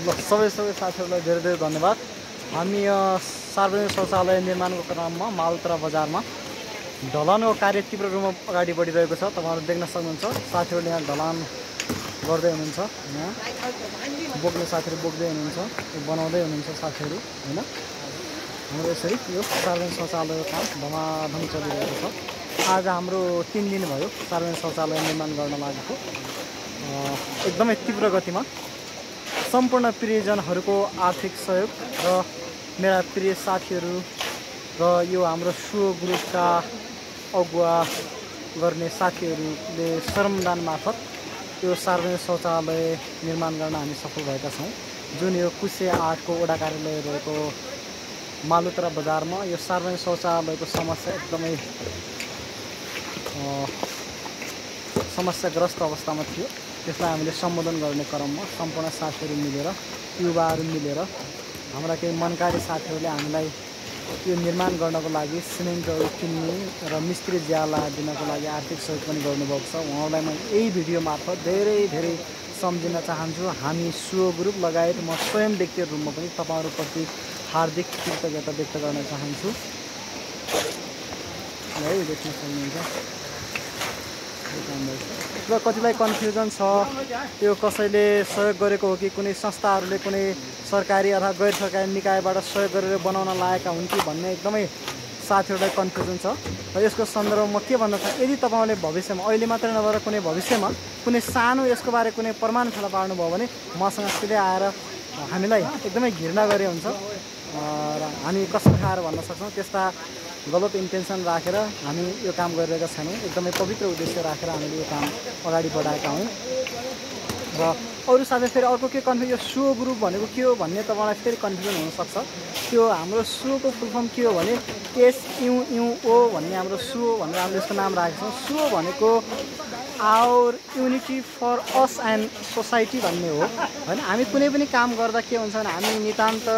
ल सबै साथीहरूलाई धेरै धेरै धन्यवाद। हामी सार्वजनिक शौचालय निर्माणको क्रममा मालतरा बजारमा ढलानको कार्य तीव्र रूपमा अगाडि बढिरहेको छ। तपाईँहरू देख्न सक्नुहुन्छ साथीहरूले यहाँ ढलान गर्दै हुनुहुन्छ, यहाँ बोक्ने साथीहरू बोक्दै हुनुहुन्छ, बनाउँदै हुनुहुन्छ साथीहरू होइन। हाम्रो यसरी यो सार्वजनिक शौचालयको काम धमाधम चलिरहेको छ। आज हाम्रो 3 दिन भयो सार्वजनिक शौचालय निर्माण गर्न लागेको। एकदमै तीव्र गतिमा सम्पूर्ण प्रियजनहरूको आर्थिक सहयोग र मेरा प्रिय साथीहरू र यो हाम्रो सो ग्रुपका अगुवा गर्ने साथीहरूले श्रमदान मार्फत यो सार्वजनिक शौचालय निर्माण गर्न हामी सफल भएका छौँ। जुन यो कुसे 8 को वडा कार्यालय रहेको मालुतरा बजारमा यो सार्वजनिक शौचालयको समस्या एकदमै समस्याग्रस्त अवस्थामा थियो। त्यसलाई हामीले सम्बोधन गर्ने क्रममा सम्पूर्ण साथीहरू मिलेर, युवाहरू मिलेर, हाम्रा केही मनकारी साथीहरूले हामीलाई यो निर्माण गर्नको लागि सिमेन्टहरू किन्ने र मिस्त्री ज्याला दिनको लागि आर्थिक सहयोग पनि गर्नुभएको छ। उहाँलाई म यही भिडियो मार्फत धेरै धेरै सम्झिन चाहन्छु। हामी सो ग्रुप लगायत म स्वयं व्यक्तिगत रूपमा पनि तपाईँहरूप्रति हार्दिक कृतज्ञता व्यक्त गर्न चाहन्छु। है देख्न सक्नुहुन्छ र कतिलाई कन्फ्युजन छ यो कसैले सहयोग गरेको हो कि कुनै संस्थाहरूले कुनै सरकारी अथवा गैर सरकारी निकायबाट सहयोग गरेर बनाउन लागेका हुन् कि भन्ने एकदमै साथीहरूलाई कन्फ्युजन छ। र यसको सन्दर्भमा के भन्न चाहन्छु, यदि तपाईँले भविष्यमा अहिले मात्र नभएर कुनै भविष्यमा कुनै सानो यसको बारे कुनै प्रमाण फेला पार्नुभयो भने मसँग सिधै आएर हामीलाई एकदमै घृणा गरे हुन्छ र हामी कसम खाएर भन्न सक्छौँ त्यस्ता गलत इन्टेन्सन राखेर हामी यो काम गरिरहेका छैनौँ। एकदमै पवित्र उद्देश्य राखेर हामीले यो काम अगाडि बढाएका हौँ। र अरू साथै फेरि अर्को के कन्फ्युजन, यो सो ग्रुप भनेको के हो भन्ने तपाईँलाई फेरि कन्फ्युजन हुनसक्छ। त्यो हाम्रो सोको फुल फर्म के हो भने SUO भन्ने हाम्रो सो भनेर हामीले यसको नाम राखेको छौँ। सो भनेको our unity for us and society भन्ने हो होइन। हामी कुनै पनि काम गर्दा के हुन्छ भने हामी नितान्त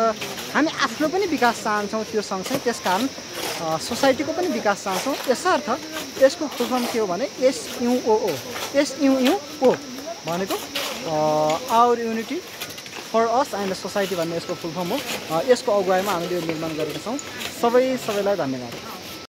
हामी आफ्नो पनि विकास चाहन्छौँ त्यो सँगसँगै, त्यसकारण सोसाइटीको पनि विकास चाहन्छौँ। यसर्थ यसको फुल फर्म के हो भने SUO भनेको our unity for us and society भन्ने यसको फुल फर्म हो। यसको अगुवाईमा हामीले यो निर्माण गरेका छौँ। सबैलाई धन्यवाद।